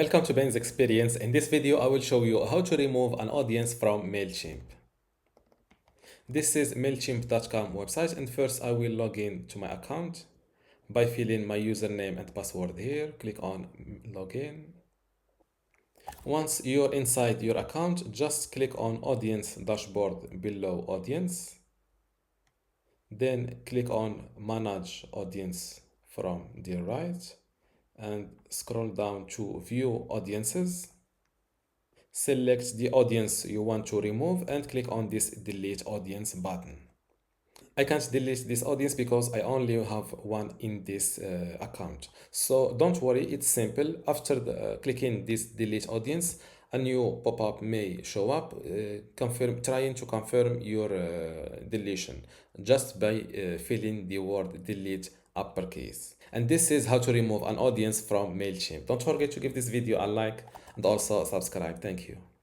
Welcome to Ben's Experience. In this video, I will show you how to remove an audience from Mailchimp. This is Mailchimp.com website, and first I will log in to my account by filling my username and password here. Click on login. Once you're inside your account, just click on Audience Dashboard below Audience. Then click on Manage Audience from the right and scroll down to View Audiences. Select the audience you want to remove and click on this Delete Audience button. I can't delete this audience because I only have one in this account. So don't worry, it's simple. After clicking this Delete Audience, a new pop-up may show up trying to confirm your deletion just by filling the word delete uppercase. And this is how to remove an audience from Mailchimp. Don't forget to give this video a like and also subscribe. Thank you.